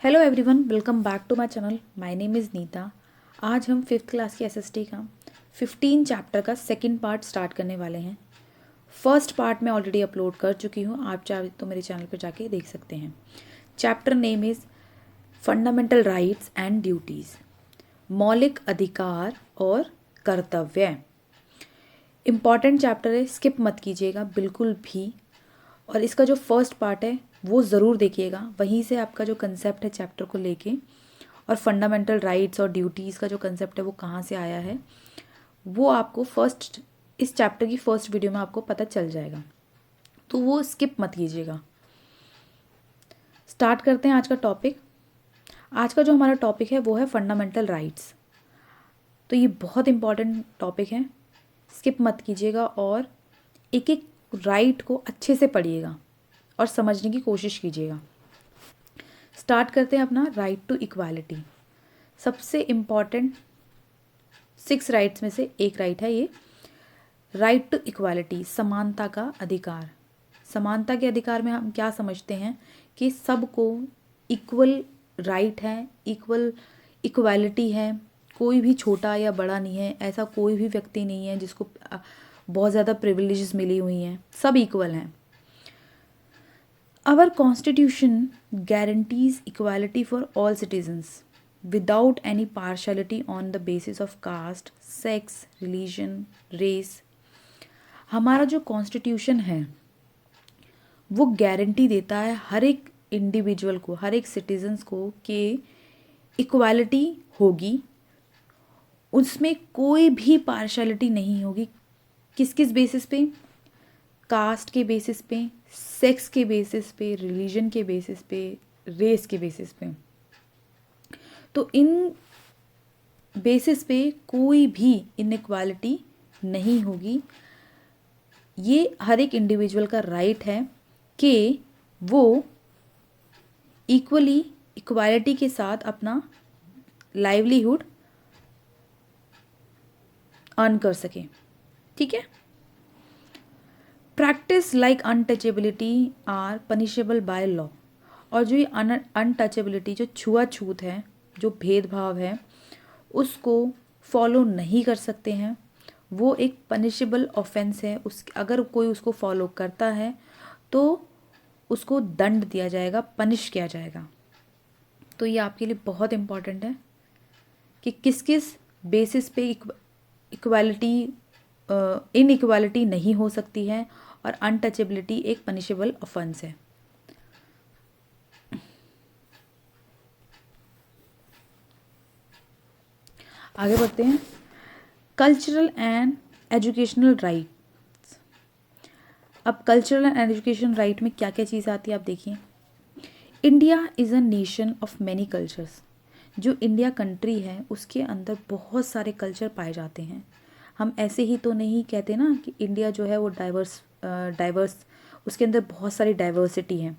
Hello everyone, welcome back to my channel. My name is Neeta. आज हम fifth class की SST का 15 chapter का सेकंड पार्ट स्टार्ट करने वाले हैं। फर्स्ट पार्ट मैं ऑलरेडी अपलोड कर चुकी हूँ, आप चाहे तो मेरे चैनल पर जाके देख सकते हैं। Chapter name is fundamental rights and duties, मौलिक अधिकार और कर्तव्य। इम्पॉर्टेंट चैप्टर है, स्किप मत कीजिएगा बिल्कुल भी। और इसका जो फर्स्ट पार्ट है वो ज़रूर देखिएगा, वहीं से आपका जो कंसेप्ट है चैप्टर को लेके और फंडामेंटल राइट्स और ड्यूटीज़ का जो कंसेप्ट है वो कहाँ से आया है वो आपको इस चैप्टर की फर्स्ट वीडियो में आपको पता चल जाएगा, तो वो स्किप मत कीजिएगा। स्टार्ट करते हैं आज का टॉपिक। आज का जो हमारा टॉपिक है वो है फंडामेंटल राइट्स। तो ये बहुत इम्पॉर्टेंट टॉपिक है, स्किप मत कीजिएगा और एक एक राइट को अच्छे से पढ़िएगा और समझने की कोशिश कीजिएगा। स्टार्ट करते हैं अपना राइट टू इक्वालिटी। सबसे इम्पॉर्टेंट 6 राइट्स में से एक राइट है ये, राइट टू इक्वालिटी, समानता का अधिकार। समानता के अधिकार में हम क्या समझते हैं कि सबको इक्वल राइट है, इक्वालिटी है, कोई भी छोटा या बड़ा नहीं है, ऐसा कोई भी व्यक्ति नहीं है जिसको बहुत ज़्यादा प्रिविलेजेस मिली हुई हैं, सब इक्वल हैं। Our constitution guarantees equality for all citizens without any partiality on the basis of caste, sex, religion, race. हमारा जो कॉन्स्टिट्यूशन है वो गारंटी देता है हर एक इंडिविजुअल को, हर एक सिटीजन्स को कि इक्वालिटी होगी, उसमें कोई भी पार्शलिटी नहीं होगी। किस किस बेसिस पे? कास्ट के बेसिस पे, सेक्स के बेसिस पे, रिलीजन के बेसिस पे, रेस के बेसिस पे। तो इन बेसिस पे कोई भी इनइक्वालिटी नहीं होगी। ये हर एक इंडिविजुअल का राइट है कि वो इक्वालिटी के साथ अपना लाइवलीहुड अर्न कर सके। ठीक है। Practice like untouchability are punishable by law. और जो ये अनटचेबिलिटी, जो छुआछूत है, जो भेदभाव है, उसको फॉलो नहीं कर सकते हैं, वो एक पनिशेबल ऑफेंस है। अगर कोई उसको फॉलो करता है तो उसको दंड दिया जाएगा, पनिश किया जाएगा। तो ये आपके लिए बहुत इम्पॉर्टेंट है कि किस किस बेसिस पे इनइक्वालिटी नहीं हो सकती है और अनटचेबिलिटी एक पनिशेबल ऑफेंस है। आगे बढ़ते हैं। Cultural and educational rights. अब कल्चरल एंड एजुकेशन राइट में क्या क्या चीज़ आती है आप देखिए। India is a nation of many cultures. जो इंडिया कंट्री है उसके अंदर बहुत सारे कल्चर पाए जाते हैं। हम ऐसे ही तो नहीं कहते ना कि इंडिया जो है वो डाइवर्स, उसके अंदर बहुत सारी डाइवर्सिटी है,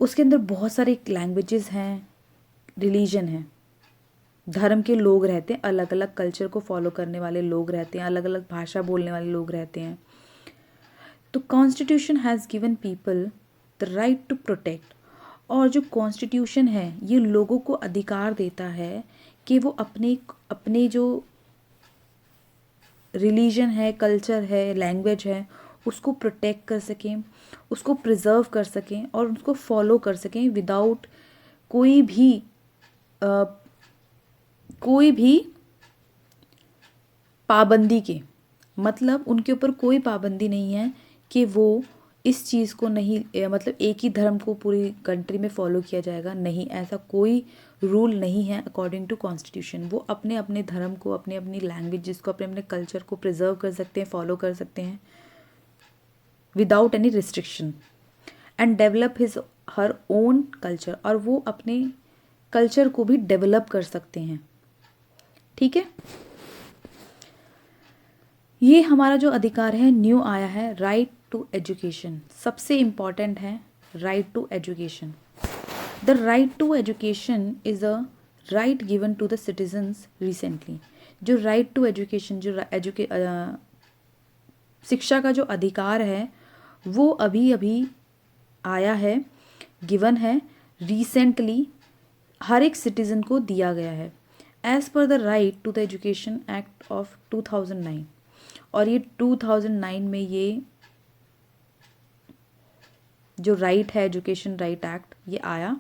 उसके अंदर बहुत सारे लैंग्वेजेस हैं, रिलीजन है, धर्म के लोग रहते हैं, अलग अलग कल्चर को फॉलो करने वाले लोग रहते हैं, अलग अलग भाषा बोलने वाले लोग रहते हैं। तो constitution has given people the right to protect. और जो कॉन्स्टिट्यूशन है ये लोगों को अधिकार देता है कि वो अपने जो रिलीजन है, कल्चर है, लैंग्वेज है, उसको प्रोटेक्ट कर सकें, उसको प्रिजर्व कर सकें और उसको फॉलो कर सकें विदाउट कोई भी पाबंदी के। मतलब उनके ऊपर कोई पाबंदी नहीं है कि वो इस चीज़ को नहीं, मतलब एक ही धर्म को पूरी कंट्री में फॉलो किया जाएगा, नहीं, ऐसा कोई रूल नहीं है। अकॉर्डिंग टू कॉन्स्टिट्यूशन वो अपने अपने धर्म को, अपने अपनी लैंग्वेज को, अपने अपने कल्चर को प्रिजर्व कर सकते हैं, फॉलो कर सकते हैं without any restriction and develop her own culture. और वो अपने कल्चर को भी डेवलप कर सकते हैं। ठीक है। ये हमारा जो अधिकार है न्यू आया है, राइट टू एजुकेशन। सबसे इम्पॉर्टेंट है right to education. The right to education is a right given to the citizens recently. जो राइट टू एजुकेशन, जो शिक्षा का जो अधिकार है वो अभी अभी आया है, गिवन है रिसेंटली हर एक सिटीज़न को दिया गया है as per the right to the education act of 2009। और ये 2009 में ये जो राइट है, एजुकेशन राइट एक्ट, ये आया।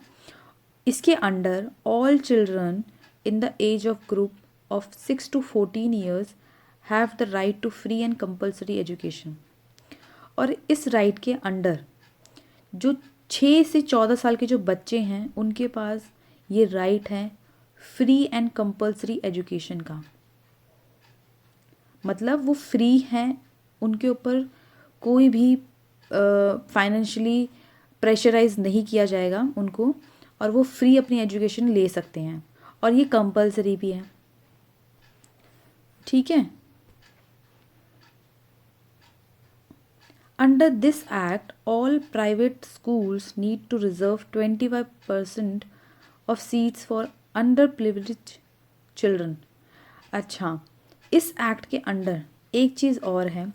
इसके under all children in the age of group of 6 to 14 years have the right to free and compulsory education. और इस राइट के अंडर जो 6 से 14 साल के जो बच्चे हैं उनके पास ये राइट है फ्री एंड कंपल्सरी एजुकेशन का। मतलब वो फ्री हैं, उनके ऊपर कोई भी फाइनेंशियली प्रेशराइज नहीं किया जाएगा उनको, और वो फ्री अपनी एजुकेशन ले सकते हैं, और ये कंपल्सरी भी है। ठीक है। Under this act all private schools need to reserve 25% of seats for underprivileged children. अच्छा, इस एक्ट के अंडर एक चीज़ और है,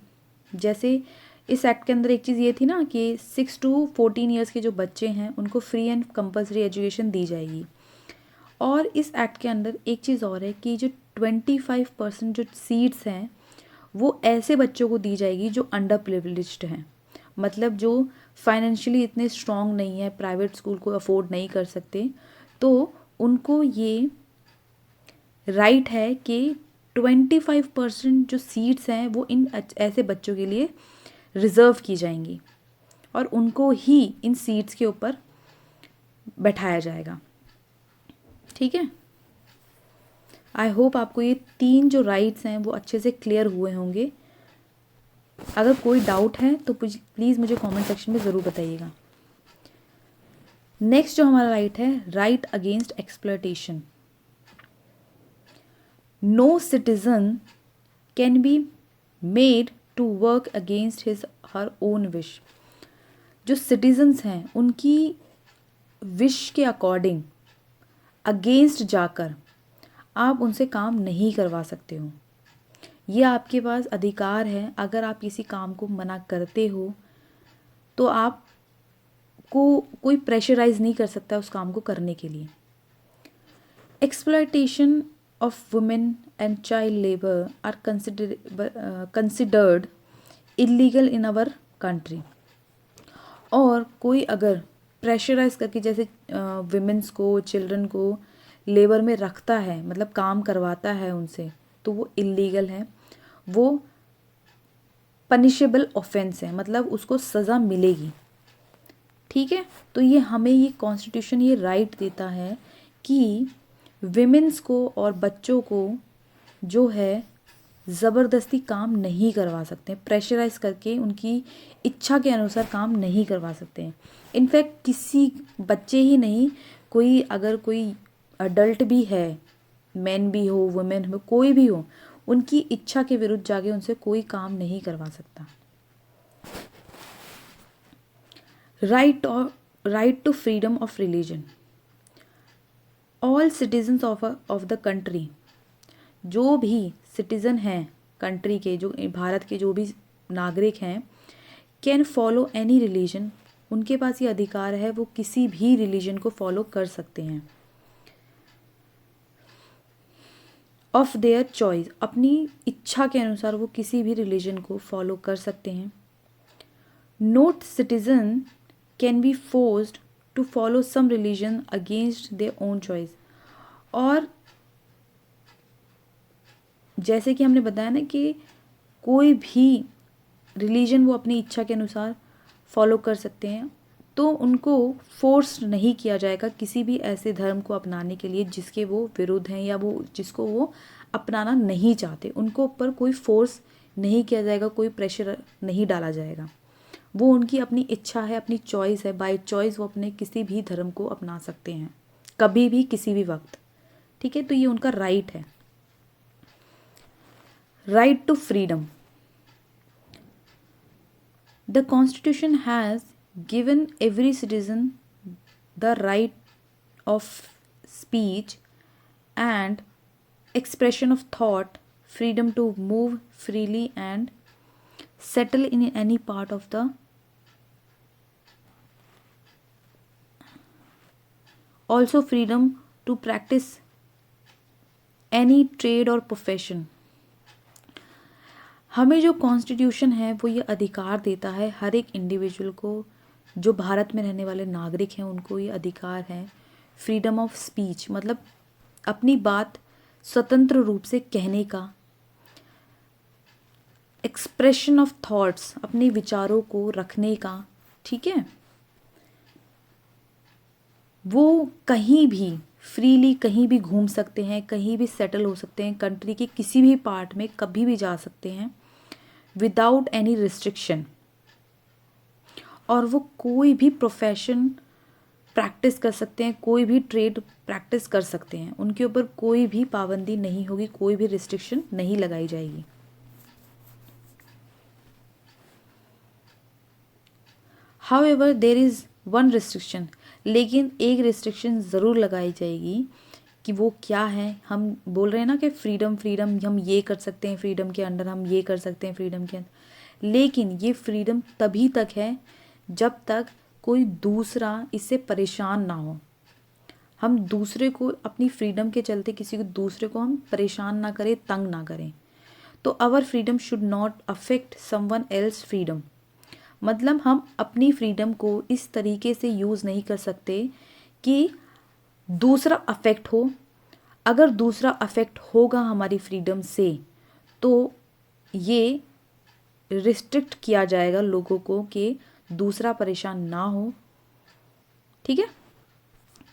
जैसे इस एक्ट के अंदर एक चीज़ ये थी ना कि 6 to 14 ईयर्स के जो बच्चे हैं उनको फ्री एंड कंपल्सरी एजुकेशन दी जाएगी। और इस एक्ट के अंदर एक चीज़ और है कि जो 25% जो सीट्स हैं वो ऐसे बच्चों को दी जाएगी जो अंडर प्रिविलेज्ड हैं, मतलब जो फाइनेंशियली इतने स्ट्रॉन्ग नहीं है, प्राइवेट स्कूल को अफोर्ड नहीं कर सकते, तो उनको ये राइट है कि 25% जो सीट्स हैं वो इन ऐसे बच्चों के लिए रिज़र्व की जाएंगी और उनको ही इन सीट्स के ऊपर बैठाया जाएगा। ठीक है। आई होप आपको ये 3 जो राइट्स हैं वो अच्छे से क्लियर हुए होंगे। अगर कोई डाउट है तो प्लीज़ मुझे कमेंट सेक्शन में ज़रूर बताइएगा। नेक्स्ट जो हमारा राइट है, right against exploitation. No citizen can be made to work against his her own wish. जो सिटीजन्स हैं उनकी विश के अकॉर्डिंग अगेंस्ट जाकर आप उनसे काम नहीं करवा सकते हो। ये आपके पास अधिकार है। अगर आप किसी काम को मना करते हो तो आप को कोई प्रेशराइज नहीं कर सकता उस काम को करने के लिए। Exploitation of women and child labour are considered illegal in our country. और कोई अगर प्रेशराइज करके जैसे विमेंस को, चिल्ड्रन को लेबर में रखता है, मतलब काम करवाता है उनसे, तो वो इलीगल है, वो पनिशेबल ऑफेंस है, मतलब उसको सज़ा मिलेगी। ठीक है। तो ये हमें ये कॉन्स्टिट्यूशन ये राइट देता है कि विमेंस को और बच्चों को जो है ज़बरदस्ती काम नहीं करवा सकते, प्रेशराइज करके उनकी इच्छा के अनुसार काम नहीं करवा सकते हैं। इनफैक्ट किसी बच्चे ही नहीं, कोई अगर कोई अडल्ट भी है, मैन भी हो, वुमेन हो, कोई भी हो, उनकी इच्छा के विरुद्ध जाके उनसे कोई काम नहीं करवा सकता। Right to freedom of religion. All citizens of the country, जो भी सिटीज़न हैं कंट्री के, जो भारत के जो भी नागरिक हैं, कैन फॉलो एनी रिलीजन, उनके पास ये अधिकार है, वो किसी भी रिलीजन को फॉलो कर सकते हैं। ऑफ देयर चॉइस, अपनी इच्छा के अनुसार वो किसी भी रिलीजन को फॉलो कर सकते हैं। Not citizen can be forced to follow some religion against their own choice. और जैसे कि हमने बताया ना कि कोई भी रिलीजन वो अपनी इच्छा के अनुसार फॉलो कर सकते हैं, तो उनको फोर्स नहीं किया जाएगा किसी भी ऐसे धर्म को अपनाने के लिए जिसके वो विरुद्ध हैं या वो जिसको वो अपनाना नहीं चाहते। उनको ऊपर कोई फोर्स नहीं किया जाएगा, कोई प्रेशर नहीं डाला जाएगा। वो उनकी अपनी इच्छा है, अपनी चॉइस है, बाय चॉइस वो अपने किसी भी धर्म को अपना सकते हैं, कभी भी, किसी भी वक्त। ठीक है। तो ये उनका राइट है। Right to freedom. The Constitution has given every citizen the right of speech and expression of thought, freedom to move freely and settle in any part of the also freedom to practise any trade और profession. हमें जो constitution है वो ये अधिकार देता है हर एक इंडिविजुअल को, जो भारत में रहने वाले नागरिक हैं उनको ये अधिकार है फ्रीडम ऑफ स्पीच, मतलब अपनी बात स्वतंत्र रूप से कहने का, एक्सप्रेशन ऑफ थॉट्स, अपने विचारों को रखने का, ठीक है। वो कहीं भी फ्रीली कहीं भी घूम सकते हैं, कहीं भी सेटल हो सकते हैं, कंट्री के किसी भी पार्ट में कभी भी जा सकते हैं विदाउट एनी रिस्ट्रिक्शन। और वो कोई भी प्रोफेशन प्रैक्टिस कर सकते हैं, कोई भी ट्रेड प्रैक्टिस कर सकते हैं, उनके ऊपर कोई भी पाबंदी नहीं होगी, कोई भी रिस्ट्रिक्शन नहीं लगाई जाएगी। However there is one restriction, लेकिन एक रिस्ट्रिक्शन ज़रूर लगाई जाएगी कि वो क्या है। हम बोल रहे हैं ना कि फ्रीडम फ्रीडम, हम ये कर सकते हैं फ्रीडम के अंडर, हम ये कर सकते हैं फ्रीडम के अंदर, लेकिन ये फ्रीडम तभी तक है जब तक कोई दूसरा इससे परेशान ना हो। हम दूसरे को अपनी फ्रीडम के चलते किसी को दूसरे को हम परेशान ना करें, तंग ना करें। तो our freedom should not affect someone else freedom, मतलब हम अपनी फ्रीडम को इस तरीके से यूज़ नहीं कर सकते कि दूसरा अफेक्ट हो। अगर दूसरा अफेक्ट होगा हमारी फ्रीडम से तो ये रिस्ट्रिक्ट किया जाएगा लोगों को कि दूसरा परेशान ना हो, ठीक है।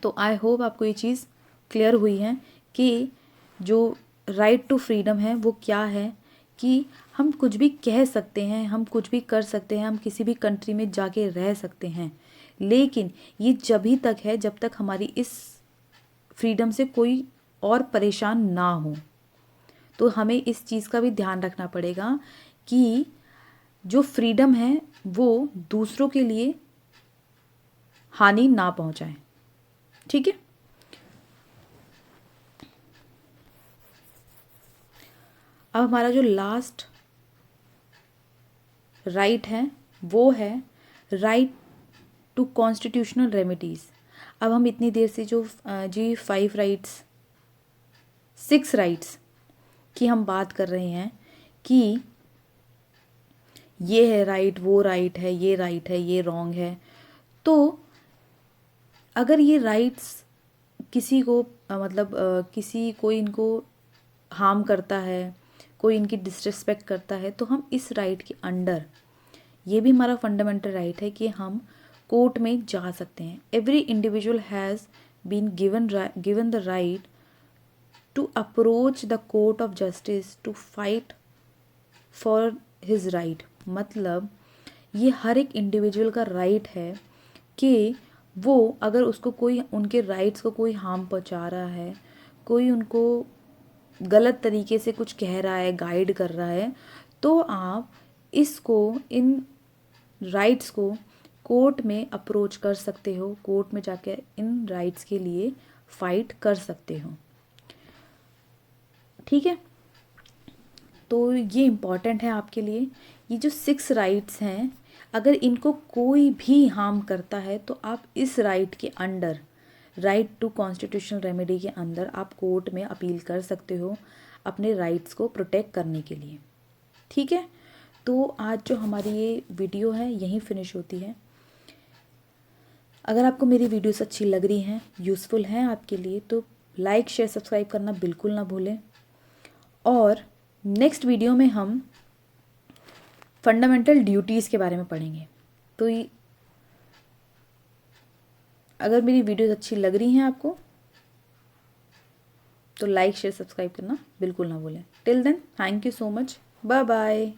तो आई होप आपको ये चीज़ क्लियर हुई है कि जो राइट टू फ्रीडम है वो क्या है, कि हम कुछ भी कह सकते हैं, हम कुछ भी कर सकते हैं, हम किसी भी कंट्री में जाके रह सकते हैं, लेकिन ये जभी तक है जब तक हमारी इस फ्रीडम से कोई और परेशान ना हो। तो हमें इस चीज़ का भी ध्यान रखना पड़ेगा कि जो फ्रीडम है वो दूसरों के लिए हानि ना पहुंचाए, ठीक है। अब हमारा जो लास्ट राइट है वो है राइट टू कॉन्स्टिट्यूशनल रेमेडीज़। अब हम इतनी देर से जो जी 5 राइट्स 6 राइट्स की हम बात कर रहे हैं कि ये है राइट, वो राइट है, ये राइट है, ये रॉन्ग है, तो अगर ये राइट्स किसी को किसी कोई इनको हार्म करता है, कोई इनकी डिसरिस्पेक्ट करता है, तो हम इस राइट के अंडर, ये भी हमारा फंडामेंटल राइट है कि हम कोर्ट में जा सकते हैं। Every individual has been given the right to approach the court of justice to fight for his right, मतलब ये हर एक इंडिविजुअल का राइट है कि वो अगर उसको कोई उनके राइट्स को कोई हार्म पहुंचा रहा है, कोई उनको गलत तरीके से कुछ कह रहा है, गाइड कर रहा है, तो आप इसको, इन राइट्स को कोर्ट में अप्रोच कर सकते हो, कोर्ट में जाकर इन राइट्स के लिए फाइट कर सकते हो, ठीक है। तो ये इम्पॉर्टेंट है आपके लिए। ये जो 6 राइट्स हैं, अगर इनको कोई भी हार्म करता है तो आप इस राइट के under, right to constitutional remedy के अंदर आप कोर्ट में अपील कर सकते हो अपने राइट्स को प्रोटेक्ट करने के लिए, ठीक है। तो आज जो हमारी ये वीडियो है यहीं फिनिश होती है। अगर आपको मेरी वीडियोस अच्छी लग रही हैं, यूज़फुल हैं आपके लिए, तो लाइक शेयर सब्सक्राइब करना बिल्कुल ना भूलें। और नेक्स्ट वीडियो में हम फंडामेंटल ड्यूटीज़ के बारे में पढ़ेंगे। तो अगर मेरी वीडियोस अच्छी लग रही हैं आपको तो लाइक शेयर सब्सक्राइब करना बिल्कुल ना भूलें। Till then, thank you so much, bye bye.